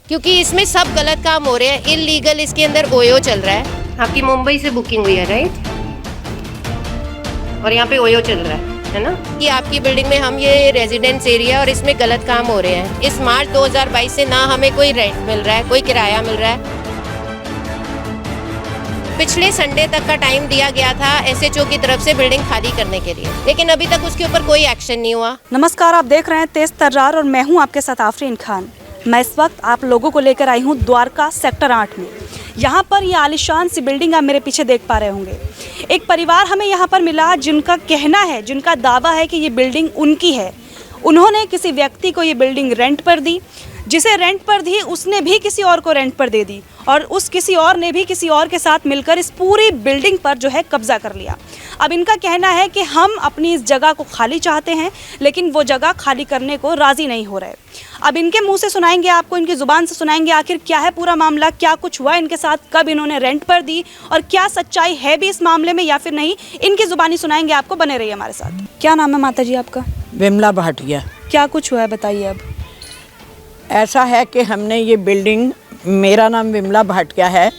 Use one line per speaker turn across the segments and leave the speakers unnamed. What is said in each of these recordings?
क्योंकि इसमें सब गलत काम हो रहे हैं, इलीगल इसके अंदर ओयो चल रहा है। आपकी मुंबई से बुकिंग हुई है राइट, और यहाँ पे ओयो चल रहा है ना, कि आपकी बिल्डिंग में हम ये रेजिडेंस एरिया और इसमें गलत काम हो रहे हैं। इस मार्च 2022 से ना हमें कोई रेंट मिल रहा है, कोई किराया मिल रहा है। पिछले संडे तक का टाइम दिया गया था एसएचओ की तरफ से बिल्डिंग खाली करने के लिए, लेकिन अभी तक उसके ऊपर कोई एक्शन नहीं हुआ।
नमस्कार, आप देख रहे हैं तेज तर्रार और मैं हूं आपके साथ आफरीन खान। मैं इस वक्त आप लोगों को लेकर आई हूं द्वारका सेक्टर 8 में। यहाँ पर ये आलिशान सी बिल्डिंग आप मेरे पीछे देख पा रहे होंगे। एक परिवार हमें यहाँ पर मिला जिनका कहना है, जिनका दावा है कि ये बिल्डिंग उनकी है। उन्होंने किसी व्यक्ति को ये बिल्डिंग रेंट पर दी, जिसे रेंट पर दी उसने भी किसी और को रेंट पर दे दी, और उस किसी और ने भी किसी और के साथ मिलकर इस पूरी बिल्डिंग पर जो है कब्जा कर लिया। अब इनका कहना है कि हम अपनी इस जगह को खाली चाहते हैं, लेकिन वो जगह खाली करने को राज़ी नहीं हो रहे। अब इनके मुंह से सुनाएंगे आपको, इनकी ज़ुबान से सुनाएंगे आखिर क्या है पूरा मामला, क्या कुछ हुआ इनके साथ, कब इन्होंने रेंट पर दी और क्या सच्चाई है भी इस मामले में या फिर नहीं। इनकी ज़ुबानी सुनाएंगे आपको, बने रहिए हमारे साथ। क्या नाम है माता जी आपका?
विमला भाटिया।
क्या कुछ हुआ है बताइए। अब
ऐसा है कि हमने ये बिल्डिंग, मेरा नाम विमला भाटिया है,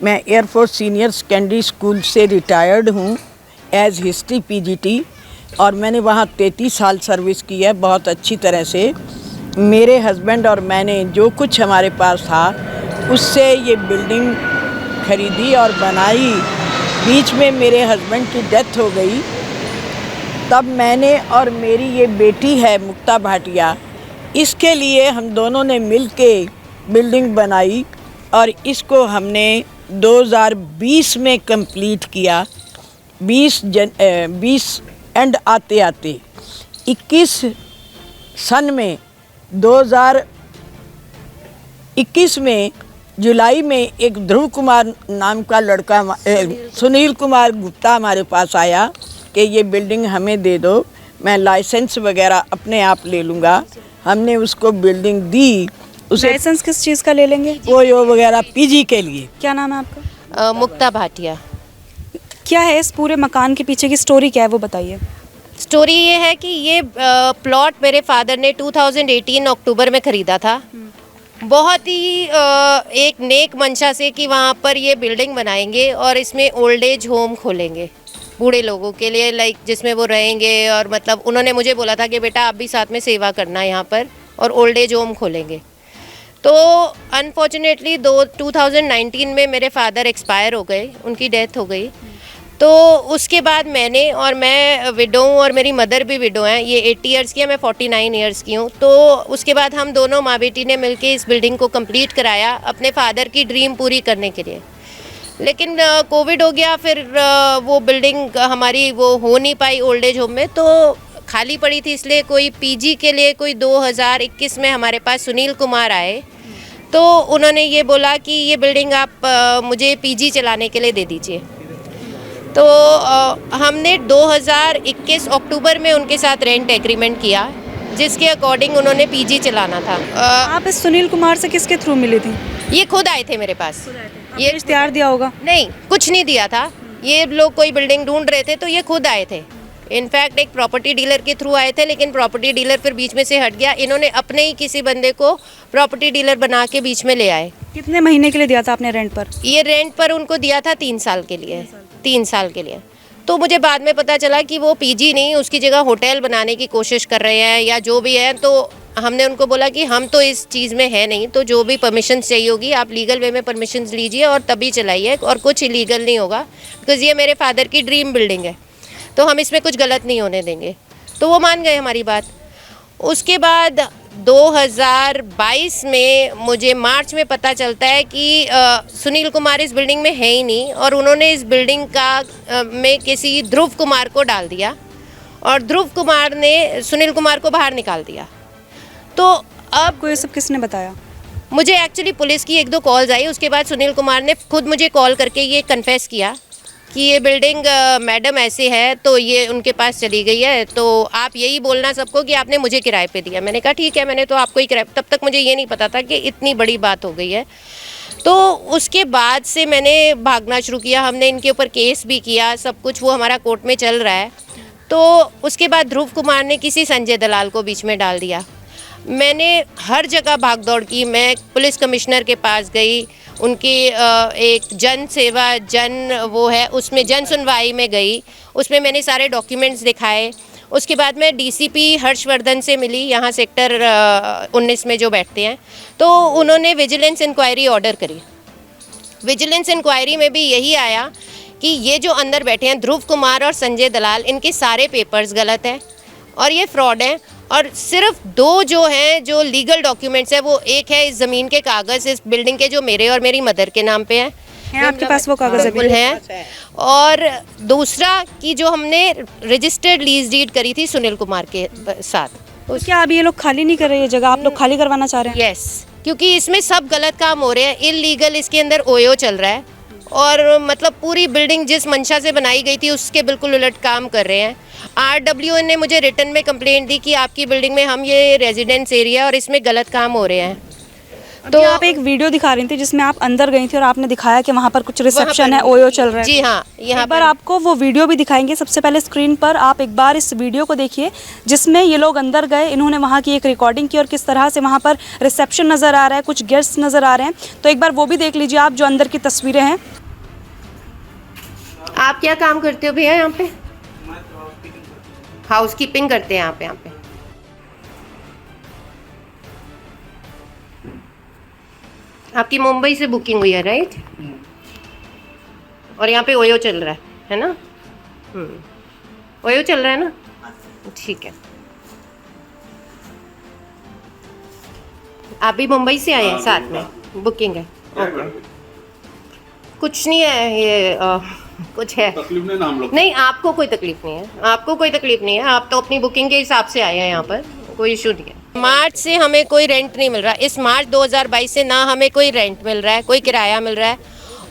मैं एयरफोर्स सीनियर सेकेंडरी स्कूल से रिटायर्ड हूँ एज हिस्ट्री पीजीटी, और मैंने वहाँ 33 साल सर्विस की है बहुत अच्छी तरह से। मेरे हस्बैंड और मैंने जो कुछ हमारे पास था उससे ये बिल्डिंग खरीदी और बनाई। बीच में मेरे हस्बैंड की डेथ हो गई, तब मैंने और मेरी ये बेटी है मुक्ता भाटिया, इसके लिए हम दोनों ने मिलके बिल्डिंग बनाई और इसको हमने 2020 में कंप्लीट किया। 20 एंड आते आते 21 सन में 2021 में जुलाई में एक ध्रुव कुमार नाम का लड़का, सुनील कुमार गुप्ता हमारे पास आया कि ये बिल्डिंग हमें दे दो, मैं लाइसेंस वगैरह अपने आप ले लूँगा। हमने उसको बिल्डिंग दी। उसे
लाइसेंस किस चीज़ का ले लेंगे?
ओयो वगैरह पीजी के लिए।
क्या नाम है आपका?
मुक्ता भाटिया।
क्या है इस पूरे मकान के पीछे की स्टोरी, क्या है वो बताइए।
स्टोरी ये है कि ये प्लॉट मेरे फादर ने 2018 अक्टूबर में ख़रीदा था, बहुत ही एक नेक मंशा से कि वहाँ पर ये बिल्डिंग बनाएंगे और इसमें ओल्ड एज होम खोलेंगे बूढ़े लोगों के लिए, लाइक जिसमें वो रहेंगे। और मतलब उन्होंने मुझे बोला था कि बेटा आप भी साथ में सेवा करना यहाँ पर, और ओल्ड एज होम खोलेंगे। तो अनफॉर्चुनेटली 2019 में मेरे फादर एक्सपायर हो गए, उनकी डेथ हो गई। तो उसके बाद मैं विडो हूँ और मेरी मदर भी विडो हैं। ये 80 इयर्स की है, मैं 49 इयर्स की हूँ। तो उसके बाद हम दोनों माँ बेटी ने मिलके इस बिल्डिंग को कंप्लीट कराया अपने फादर की ड्रीम पूरी करने के लिए। लेकिन कोविड हो गया, फिर वो बिल्डिंग हमारी वो हो नहीं पाई ओल्ड एज होम में, तो खाली पड़ी थी। इसलिए कोई पीजी के लिए कोई 2021 में हमारे पास सुनील कुमार आए, तो उन्होंने ये बोला कि ये बिल्डिंग आप मुझे पीजी चलाने के लिए दे दीजिए। तो हमने 2021 अक्टूबर में उनके साथ रेंट एग्रीमेंट किया, जिसके अकॉर्डिंग उन्होंने पीजी चलाना था।
आप इस सुनील कुमार से किसके थ्रू मिली थी?
ये खुद आए थे मेरे पास।
ये इश्तिहार दिया होगा?
नहीं, कुछ नहीं दिया था। ये लोग कोई बिल्डिंग ढूंढ रहे थे तो ये खुद आए थे। इनफैक्ट एक प्रॉपर्टी डीलर के थ्रू आए थे, लेकिन प्रॉपर्टी डीलर फिर बीच में से हट गया। इन्होंने अपने ही किसी बंदे को प्रॉपर्टी डीलर बना के बीच में ले आए।
कितने महीने के लिए दिया था आपने रेंट पर?
ये रेंट पर उनको दिया था 3 साल के लिए। 3 साल के लिए। तो मुझे बाद में पता चला कि वो पीजी नहीं, उसकी जगह होटल बनाने की कोशिश कर रहे हैं या जो भी है। तो हमने उनको बोला कि हम तो इस चीज़ में है नहीं, तो जो भी परमिशन चाहिए होगी आप लीगल वे में परमिशन लीजिए और तभी चलाइए, और कुछ इलीगल नहीं होगा, बिकॉज़ ये मेरे फादर की ड्रीम बिल्डिंग है, तो हम इसमें कुछ गलत नहीं होने देंगे। तो वो मान गए हमारी बात। उसके बाद 2022 में मुझे मार्च में पता चलता है कि सुनील कुमार इस बिल्डिंग में है ही नहीं, और उन्होंने इस बिल्डिंग का में किसी ध्रुव कुमार को डाल दिया, और ध्रुव कुमार ने सुनील कुमार को बाहर निकाल दिया। तो
आपको ये सब किसने बताया?
मुझे एक्चुअली पुलिस की 1-2 कॉल्स आई। उसके बाद सुनील कुमार ने खुद मुझे कॉल करके ये कन्फेस किया कि ये बिल्डिंग मैडम ऐसे है, तो ये उनके पास चली गई है, तो आप यही बोलना सबको कि आपने मुझे किराए पे दिया। मैंने कहा ठीक है, मैंने तो आपको ही किराए। तब तक मुझे ये नहीं पता था कि इतनी बड़ी बात हो गई है। तो उसके बाद से मैंने भागना शुरू किया। हमने इनके ऊपर केस भी किया, सब कुछ वो हमारा कोर्ट में चल रहा है। तो उसके बाद ध्रुव कुमार ने किसी संजय दलाल को बीच में डाल दिया। मैंने हर जगह भाग दौड़ की। मैं पुलिस कमिश्नर के पास गई, उनकी एक जन सेवा वो है उसमें जन सुनवाई में गई, उसमें मैंने सारे डॉक्यूमेंट्स दिखाए। उसके बाद मैं डीसीपी हर्षवर्धन से मिली, यहाँ सेक्टर 19 में जो बैठते हैं, तो उन्होंने विजिलेंस इंक्वायरी ऑर्डर करी। विजिलेंस इंक्वायरी में भी यही आया कि ये जो अंदर बैठे हैं ध्रुव कुमार और संजय दलाल, इनके सारे पेपर्स गलत हैं और ये फ्रॉड हैं। और सिर्फ 2 जो हैं जो लीगल डॉक्यूमेंट्स हैं, वो एक है इस ज़मीन के कागज़ इस बिल्डिंग के जो मेरे और मेरी मदर के नाम पे हैं,
आपके पास वो कागज़
बिल्कुल हैं। और दूसरा कि जो हमने रजिस्टर्ड लीज डीड करी थी सुनील कुमार के साथ।
तो क्या अभी ये लोग खाली नहीं कर रहे ये जगह, आप लोग खाली करवाना चाह रहे हैं?
यस, क्योंकि इसमें सब गलत काम हो रहे हैं, इलीगल इसके अंदर ओयो चल रहा है और मतलब पूरी बिल्डिंग जिस मंशा से बनाई गई थी उसके बिल्कुल उलट काम कर रहे हैं। आरडब्ल्यू ने मुझे रिटर्न में कंप्लेंट दी कि आपकी बिल्डिंग में हम ये रेजिडेंस एरिया और इसमें गलत काम हो रहे हैं।
तो आप एक वीडियो दिखा रही थी जिसमें आप अंदर गई थी और आपने दिखाया कि वहाँ पर कुछ रिसेप्शन है, ओयो चल रहा है।
जी हाँ, यहाँ
एक बार आपको वो वीडियो भी दिखाएंगे। सबसे पहले स्क्रीन पर आप एक बार इस वीडियो को देखिए जिसमें ये लोग अंदर गए, इन्होंने वहाँ की एक रिकॉर्डिंग की और किस तरह से वहाँ पर रिसेप्शन नज़र आ रहा है, कुछ गेस्ट्स नज़र आ रहे हैं। तो एक बार वो भी देख लीजिए आप, जो अंदर की तस्वीरें हैं।
आप क्या काम करते हो भैया यहाँ पे? हाउस कीपिंग करते हैं आप यहाँ पे। आपकी मुंबई से बुकिंग हुई है राइट? और यहाँ पे ओयो चल रहा है ना? ओयो चल रहा है ना? ठीक है। आप भी मुंबई से आए हैं साथ में? बुकिंग है, ओके। कुछ नहीं है ये कुछ है
तकलीफ नहीं ना हम लोग?
नहीं, आपको कोई तकलीफ नहीं है, आपको कोई तकलीफ नहीं है। आप तो अपनी बुकिंग के हिसाब से आए हैं यहाँ पर, कोई इशू नहीं है। मार्च से हमें कोई रेंट नहीं मिल रहा। इस मार्च 2022 से ना हमें कोई रेंट मिल रहा है, कोई किराया मिल रहा है।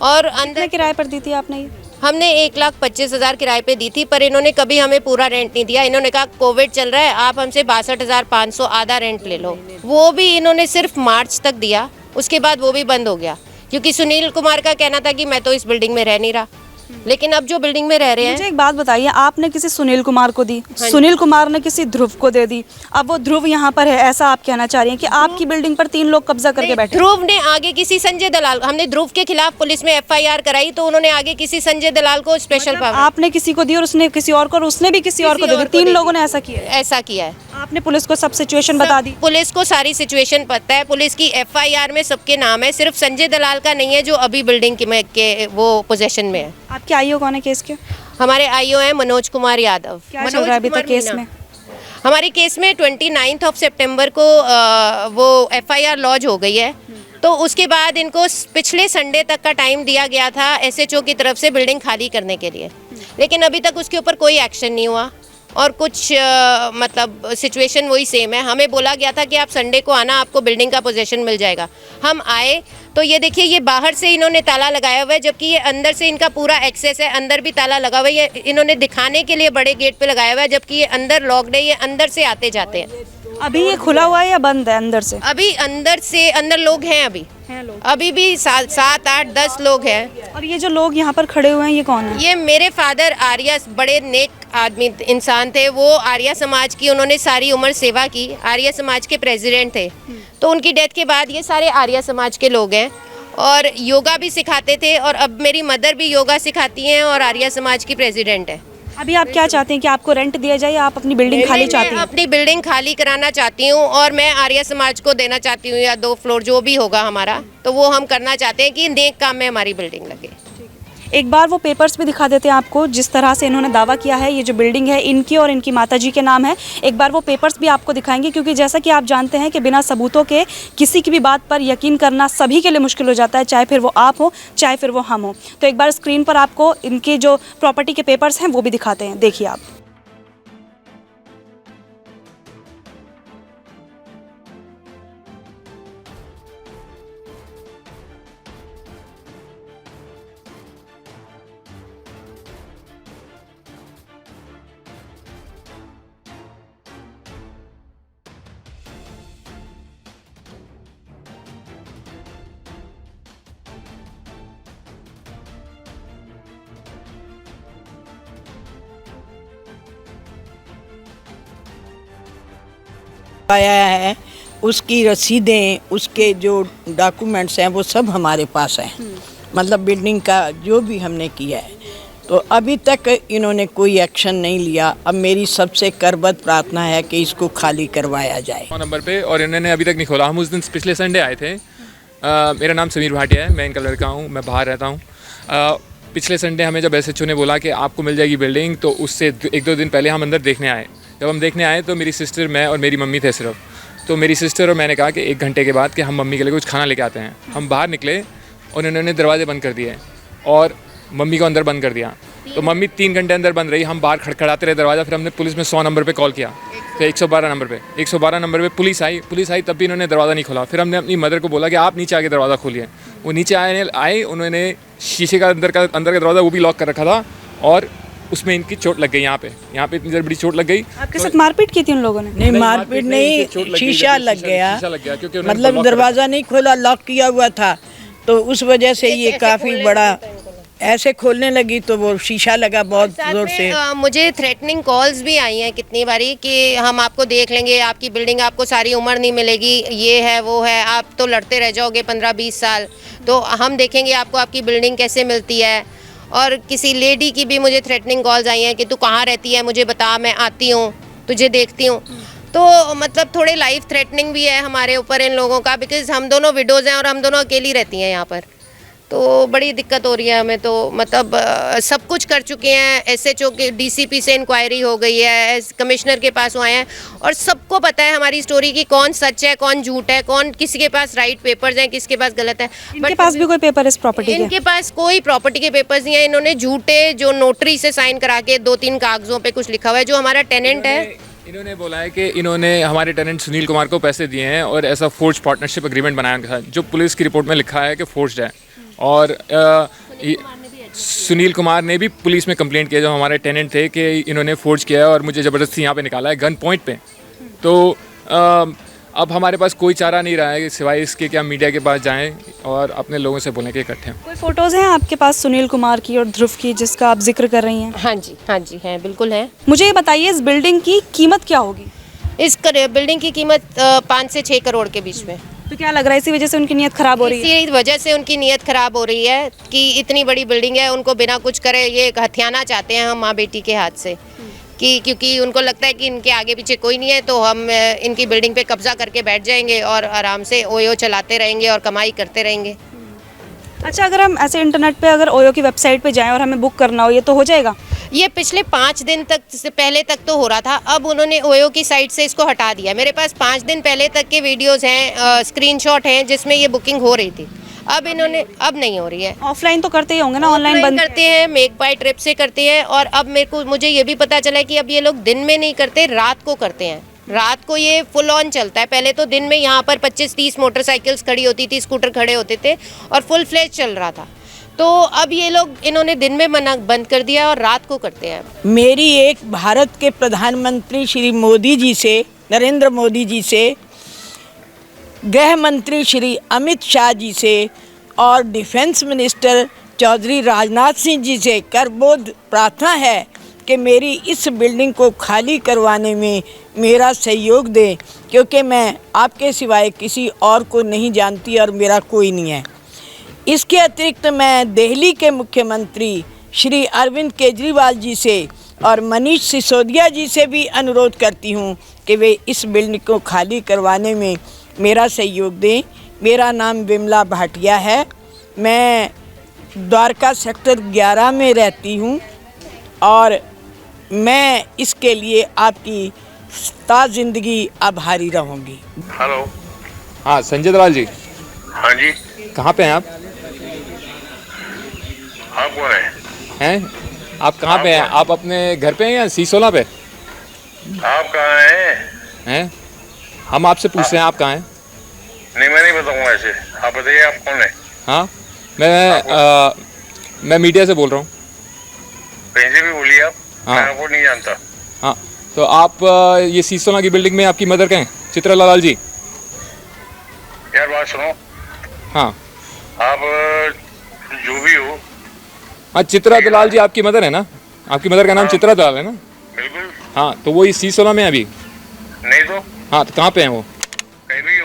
और अंदर
किराए पर दी थी आपने ये?
हमने 1,25,000 किराए पे दी थी, पर इन्होंने कभी हमें पूरा रेंट नहीं दिया। इन्होंने कहा कोविड चल रहा है, आप हमसे 62,500 आधा रेंट ले लो। वो भी इन्होंने सिर्फ मार्च तक दिया, उसके बाद वो भी बंद हो गया क्योंकि सुनील कुमार का कहना था कि मैं तो इस बिल्डिंग में रह नहीं रहा। लेकिन अब जो बिल्डिंग में रह रहे हैं।
मुझे एक बात बताइए, आपने किसी सुनील कुमार को दी, सुनील कुमार ने किसी ध्रुव को दे दी, अब वो ध्रुव यहाँ पर है, ऐसा आप कहना चाह रही हैं कि आपकी बिल्डिंग पर 3 लोग कब्जा करके बैठे?
ध्रुव ने आगे किसी संजय दलाल, हमने ध्रुव के खिलाफ पुलिस में FIR कराई तो उन्होंने आगे किसी संजय दलाल को स्पेशल पावर,
आपने किसी को दी और उसने किसी और को, और उसने भी किसी और को दे दी। 3 लोगों ने ऐसा किया है?
ऐसा किया है।
आपने पुलिस को सब सिचुएशन बता दी?
पुलिस को सारी सिचुएशन पता है, पुलिस की FIR में सबके नाम है, सिर्फ संजय दलाल का नहीं है जो अभी बिल्डिंग के वो पोजेशन में है।
आपके आईओ कौन है केस के?
हमारे आईओ हैं मनोज कुमार यादव।
क्या चल रहा है अभी तक केस में?
हमारे केस में 29 सितंबर को वो FIR लॉन्च हो गई है। तो उसके बाद इनको पिछले संडे तक का टाइम दिया गया था SHO की तरफ से बिल्डिंग खाली करने के लिए, लेकिन अभी तक उसके ऊपर कोई एक्शन नहीं हुआ और कुछ मतलब सिचुएशन वही सेम है। हमें बोला गया था कि आप संडे को आना, आपको बिल्डिंग का पोजीशन मिल जाएगा। हम आए तो ये देखिए, ये बाहर से इन्होंने ताला लगाया हुआ है, जबकि ये अंदर से इनका पूरा एक्सेस है, अंदर भी ताला लगा हुआ है। ये इन्होंने दिखाने के लिए बड़े गेट पे लगाया हुआ है, जबकि ये अंदर लॉक्ड है, ये अंदर से आते जाते हैं।
अभी ये खुला हुआ है या बंद है अंदर से?
अभी अंदर लोग हैं, अभी भी 7, 8, 10 लोग हैं।
और ये जो लोग यहाँ पर खड़े हुए हैं ये कौन है?
ये मेरे फादर आर्या, बड़े नेक आदमी इंसान थे, वो आर्या समाज की उन्होंने सारी उम्र सेवा की, आर्या समाज के प्रेसिडेंट थे। तो उनकी डेथ के बाद ये सारे आर्या समाज के लोग हैं और योगा भी सिखाते थे, और अब मेरी मदर भी योगा सिखाती हैं और आर्या समाज की प्रेसिडेंट है।
अभी आप क्या चाहते हैं कि आपको रेंट दिया जाए या आप अपनी बिल्डिंग खाली चाहती हैं?
अपनी बिल्डिंग खाली कराना चाहती हूँ और मैं आर्या समाज को देना चाहती हूँ, या 2 फ्लोर जो भी होगा हमारा, तो वो हम करना चाहते हैं कि नेक काम में हमारी बिल्डिंग लगे।
एक बार वो पेपर्स भी दिखा देते हैं आपको, जिस तरह से इन्होंने दावा किया है ये जो बिल्डिंग है इनकी और इनकी माताजी के नाम है। एक बार वो पेपर्स भी आपको दिखाएंगे, क्योंकि जैसा कि आप जानते हैं कि बिना सबूतों के किसी की भी बात पर यकीन करना सभी के लिए मुश्किल हो जाता है, चाहे फिर वो आप हो चाहे फिर वो हम हो। तो एक बार स्क्रीन पर आपको इनके जो प्रॉपर्टी के पेपर्स हैं वो भी दिखाते हैं, देखिए आप।
आया है उसकी रसीदें, उसके जो डॉक्यूमेंट्स हैं वो सब हमारे पास हैं। मतलब बिल्डिंग का जो भी हमने किया है, तो अभी तक इन्होंने कोई एक्शन नहीं लिया। अब मेरी सबसे करबद्ध प्रार्थना है कि इसको खाली करवाया जाए।
नंबर पे, और इन्होंने अभी तक नहीं खोला। हम उस दिन पिछले संडे आए थे। मेरा नाम समीर भाटिया है, मैं इनका लड़का हूँ, मैं बाहर रहता हूँ। पिछले संडे हमें जब SHO ने बोला कि आपको मिल जाएगी बिल्डिंग, तो उससे 1-2 दिन पहले हम अंदर देखने आए। जब हम देखने आए तो मेरी सिस्टर, मैं और मेरी मम्मी थे सिर्फ। तो मेरी सिस्टर और मैंने कहा कि 1 घंटे के बाद कि हम मम्मी के लिए कुछ खाना लेके आते हैं। हम बाहर निकले और इन्होंने दरवाजे बंद कर दिए और मम्मी को अंदर बंद कर दिया। तो मम्मी 3 घंटे अंदर बंद रही। हम बाहर खड़खड़ाते रहे दरवाज़ा। फिर हमने पुलिस में 100 नंबर पे कॉल किया, फिर 112 नंबर पे पुलिस आई, तब भी इन्होंने दरवाज़ा नहीं खोला। फिर हमने अपनी मदर को बोला कि आप नीचे आके दरवाज़ा खोलिए। वो नीचे आए, उन्होंने शीशे का अंदर का दरवाज़ा वो भी लॉक कर रखा था, और उसमें इनकी चोट लग गई। यहाँ पे इतनी बड़ी चोट लग गई।
आपके साथ मारपीट की थी उन लोगों ने?
नहीं, मारपीट नहीं, शीशा लग गया।
क्योंकि
मतलब दरवाज़ा नहीं खोला, लॉक किया हुआ था, तो उस वजह से ये काफ़ी बड़ा ऐसे खोलने लगी तो वो शीशा लगा बहुत ज़ोर से।
मुझे थ्रेटनिंग कॉल्स भी आई हैं कितनी बारी कि हम आपको देख लेंगे, आपकी बिल्डिंग आपको सारी उम्र नहीं मिलेगी, ये है वो है, आप तो लड़ते रह जाओगे 15-20 साल, तो हम देखेंगे आपको आपकी बिल्डिंग कैसे मिलती है। और किसी लेडी की भी मुझे थ्रेटनिंग कॉल्स आई हैं कि तू कहाँ रहती है, मुझे बता, मैं आती हूँ, तुझे देखती हूँ। तो मतलब थोड़े लाइफ थ्रेटनिंग भी है हमारे ऊपर इन लोगों का, बिकॉज हम दोनों विडोज़ हैं और हम दोनों अकेली रहती हैं यहाँ पर। तो बड़ी दिक्कत हो रही है हमें। तो मतलब सब कुछ कर चुके हैं। SHO के DCP से इंक्वायरी हो गई है, कमिश्नर के पास आए हैं, और सबको पता है हमारी स्टोरी की, कौन सच है कौन झूठ है, कौन किसी के पास राइट पेपर्स हैं किसके पास गलत है।
इनके पास भी कोई पेपर इस प्रॉपर्टी के?
इनके पास कोई प्रॉपर्टी के पेपर्स नहीं है। इन्होंने झूठे जो नोटरी से साइन करा के 2-3 कागजों पे कुछ लिखा हुआ है। जो हमारा टेनेंट है,
इन्होंने बोला है कि इन्होंने हमारे टेनेंट सुनील कुमार को पैसे दिए हैं और ऐसा फोर्ज पार्टनरशिप एग्रीमेंट बनाया उनके साथ, जो पुलिस की रिपोर्ट में लिखा है कि फोर्ज्ड है। और सुनील कुमार ने भी पुलिस में कंप्लेंट किया, जो हमारे टेनेंट थे, कि इन्होंने फोर्ज किया है और मुझे ज़बरदस्ती यहाँ पे निकाला है गन पॉइंट पे। तो अब हमारे पास कोई चारा नहीं रहा है सिवाय इसके कि हम मीडिया के पास जाएं और अपने लोगों से बोलें कि इकट्ठे हैं।
कोई फ़ोटोज़ हैं आपके पास सुनील कुमार की और ध्रुव की जिसका आप जिक्र कर रही हैं?
हाँ जी हैं, बिल्कुल हैं।
मुझे ये बताइए, इस बिल्डिंग की कीमत क्या होगी?
इस बिल्डिंग की कीमत 5 से 6 करोड़ के बीच में।
तो क्या लग रहा है इसी वजह से उनकी नीयत ख़राब हो रही है?
इसी वजह से उनकी नीयत ख़राब हो रही है कि इतनी बड़ी बिल्डिंग है, उनको बिना कुछ करे ये हथियाना चाहते हैं हम माँ बेटी के हाथ से, कि क्योंकि उनको लगता है कि इनके आगे पीछे कोई नहीं है, तो हम इनकी बिल्डिंग पे कब्जा करके बैठ जाएंगे और आराम से ओयो चलाते रहेंगे और कमाई करते रहेंगे।
अच्छा, अगर हम ऐसे इंटरनेट पे अगर ओयो की वेबसाइट पे जाएं और हमें बुक करना हो, ये तो हो जाएगा?
ये पिछले 5 दिन तक से पहले तक तो हो रहा था, अब उन्होंने ओयो की साइट से इसको हटा दिया। मेरे पास 5 दिन पहले तक के वीडियोज़ हैं, स्क्रीनशॉट हैं, जिसमें ये बुकिंग हो रही थी। अब इन्होंने, अब नहीं हो रही है।
ऑफलाइन तो करते ही होंगे ना, ऑनलाइन बंद
करते हैं, मेक बाय ट्रिप से करते हैं। और अब मुझे ये भी पता चला है कि अब ये लोग दिन में नहीं करते, रात को करते हैं। रात को ये फुल ऑन चलता है। पहले तो दिन में यहाँ पर 25-30 मोटरसाइकिल्स खड़ी होती थी, स्कूटर खड़े होते थे और फुल फ्लेज चल रहा था। तो अब ये लोग, इन्होंने दिन में बंद कर दिया और रात को करते हैं।
मेरी एक भारत के प्रधानमंत्री श्री मोदी जी से, नरेंद्र मोदी जी से, गृह मंत्री श्री अमित शाह जी से और डिफेंस मिनिस्टर चौधरी राजनाथ सिंह जी से करबोध प्रार्थना है कि मेरी इस बिल्डिंग को खाली करवाने में मेरा सहयोग दें, क्योंकि मैं आपके सिवाय किसी और को नहीं जानती और मेरा कोई नहीं है। इसके अतिरिक्त मैं दिल्ली के मुख्यमंत्री श्री अरविंद केजरीवाल जी से और मनीष सिसोदिया जी से भी अनुरोध करती हूँ कि वे इस बिल्डिंग को खाली करवाने में मेरा सहयोग दें। मेरा नाम विमला भाटिया है, मैं द्वारका सेक्टर 11 में रहती हूँ और मैं इसके लिए आपकी ता जिंदगी आभारी रहूँगी।
हेलो।
हाँ, संजय दलाल जी।
हाँ जी।
कहाँ पे हैं आप?
आप कौन है?
हैं? आप कहाँ पे हैं? आप अपने घर पे हैं या C16 पे?
आप कहाँ हैं?
हैं? हम आपसे पूछ रहे हैं, आप कहाँ हैं?
नहीं, मैं नहीं बताऊंगा ऐसे। आप बताइए आप कौन है?
हाँ, मैं मीडिया से बोल रहा हूँ।
कहीं से भी बोलिए आप।
हाँ।
मैं आपको नहीं जानता।
हाँ, तो आप ये C16 की बिल्डिंग में आपकी मदर कहें, चित्रा लाल जी?
यार बात सुनो।
हाँ।
आप जो भी हो।
हाँ, चित्रा दलाल जी आपकी मदर है ना? आपकी मदर का नाम चित्रा दलाल है ना?
बिल्कुल।
हाँ, तो वो इस C16 में अभी?
नहीं तो।
हाँ, तो कहाँ पे हैं वो?
कहीं भी हो।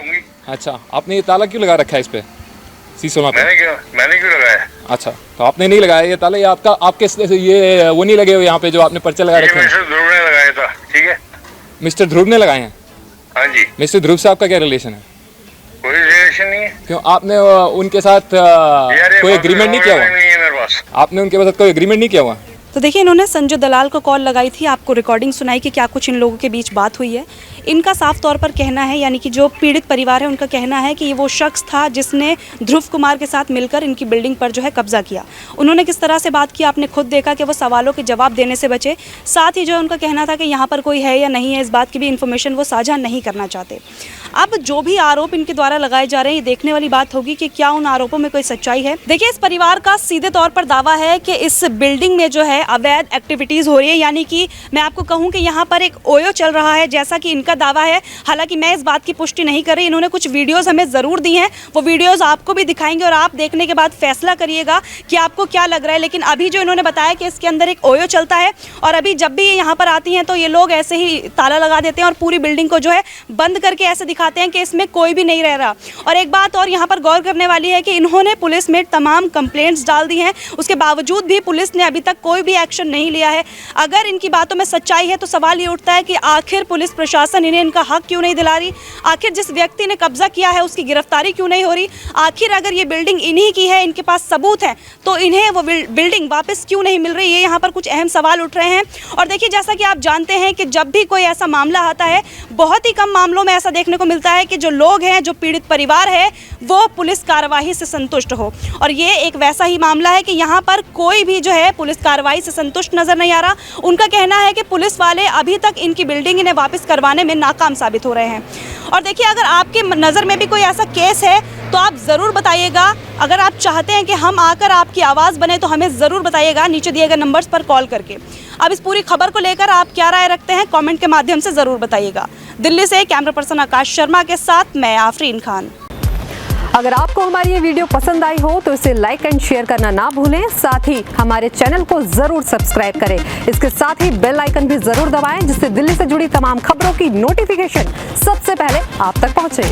अच्छा, आपने ये ताला क्यों लगा रखा है इस पे C16 पे?
मैंने क्यों लगाया?
अच्छा, तो आपने नहीं लगाया ये ताला, ये आपका आपके ये वो नहीं लगे हुए यहाँ पे जो आपने पर्चे लगा
ये
रखे हैं?
मिस्टर ध्रुव ने लगाया था, ठीक है?
मिस्टर ध्रुव ने लगाए हैं?
हाँ जी।
मिस्टर ध्रुव से आपका क्या रिलेशन है?
कोई रिलेशन नहीं है
क्यों आपने उनके साथ
यार, ये
कोई
बात
एग्रीमेंट नहीं किया हुआ?
नहीं है मेरे पास।
आपने उनके साथ कोई एग्रीमेंट नहीं किया हुआ?
तो देखिए, इन्होंने संजय दलाल को कॉल लगाई थी, आपको रिकॉर्डिंग सुनाई कि क्या कुछ इन लोगों के बीच बात हुई है। इनका साफ तौर पर कहना है, यानी कि जो पीड़ित परिवार है उनका कहना है कि ये वो शख्स था जिसने ध्रुव कुमार के साथ मिलकर इनकी बिल्डिंग पर जो है कब्जा किया। उन्होंने किस तरह से बात की आपने खुद देखा कि वो सवालों के जवाब देने से बचे। साथ ही जो उनका कहना था कि यहाँ पर कोई है या नहीं है, इस बात की भी इन्फॉर्मेशन वो साझा नहीं करना चाहते। अब जो भी आरोप इनके द्वारा लगाए जा रहे हैं, ये देखने वाली बात होगी कि क्या उन आरोपों में कोई सच्चाई है। देखिए, इस परिवार का सीधे तौर पर दावा है कि इस बिल्डिंग में जो है अवैध एक्टिविटीज़ हो रही है, यानी कि मैं आपको कहूँ कि यहाँ पर एक ओयो चल रहा है, जैसा कि इनका दावा है। हालांकि मैं इस बात की पुष्टि नहीं कर रही। इन्होंने कुछ वीडियोस हमें ज़रूर दी हैं, वो वीडियोस आपको भी दिखाएंगे और आप देखने के बाद फैसला करिएगा कि आपको क्या लग रहा है। लेकिन अभी जो इन्होंने बताया कि इसके अंदर एक ओयो चलता है और अभी जब भी ये यहाँ पर आती हैं तो ये लोग ऐसे ही ताला लगा देते हैं और पूरी बिल्डिंग को जो है बंद करके ऐसे दिखाते हैं कि इसमें कोई भी नहीं रह रहा। और एक बात और यहाँ पर गौर करने वाली है कि इन्होंने पुलिस में तमाम कंप्लेंट्स डाल दी हैं, उसके बावजूद भी पुलिस ने अभी तक कोई भी एक्शन नहीं लिया है। अगर इनकी बातों में सच्चाई है तो सवाल ये उठता है कि आखिर पुलिस प्रशासन इन्हें इनका हक क्यों नहीं दिला रही? आखिर जिस व्यक्ति ने कब्जा किया है उसकी गिरफ्तारी क्यों नहीं हो रही? आखिर अगर ये बिल्डिंग इन्हीं की है, इनके पास सबूत है, तो इन्हें वो बिल्डिंग वापस क्यों नहीं मिल रही? ये यहाँ पर कुछ अहम सवाल उठ रहे हैं। और देखिए, जैसा कि आप जानते हैं कि जब भी कोई ऐसा मामला आता है, बहुत ही कम मामलों में ऐसा देखने को मिलता है कि जो लोग हैं, जो पीड़ित परिवार है, वो पुलिस कार्रवाई से संतुष्ट हो। और ये एक वैसा ही मामला है कि यहाँ पर कोई भी जो है पुलिस कार्रवाई से संतुष्ट नजर नहीं आ रहा। उनका कहना है कि पुलिस वाले अभी तक इनकी बिल्डिंग इन्हें वापस करवाने में नाकाम साबित हो रहे हैं। और देखिए, अगर आपके नज़र में भी कोई ऐसा केस है तो आप ज़रूर बताइएगा। अगर आप चाहते हैं कि हम आकर आपकी आवाज़ बने तो हमें ज़रूर बताइएगा नीचे दिए गए नंबर्स पर कॉल करके। अब इस पूरी खबर को लेकर आप क्या राय रखते हैं, कमेंट के माध्यम से ज़रूर बताइएगा। दिल्ली से कैमरा पर्सन आकाश शर्मा के साथ मैं आफरीन खान।
अगर आपको हमारी ये वीडियो पसंद आई हो तो इसे लाइक एंड शेयर करना ना भूलें। साथ ही हमारे चैनल को जरूर सब्सक्राइब करें। इसके साथ ही बेल आइकन भी जरूर दबाएं, जिससे दिल्ली से जुड़ी तमाम खबरों की नोटिफिकेशन सबसे पहले आप तक पहुंचे।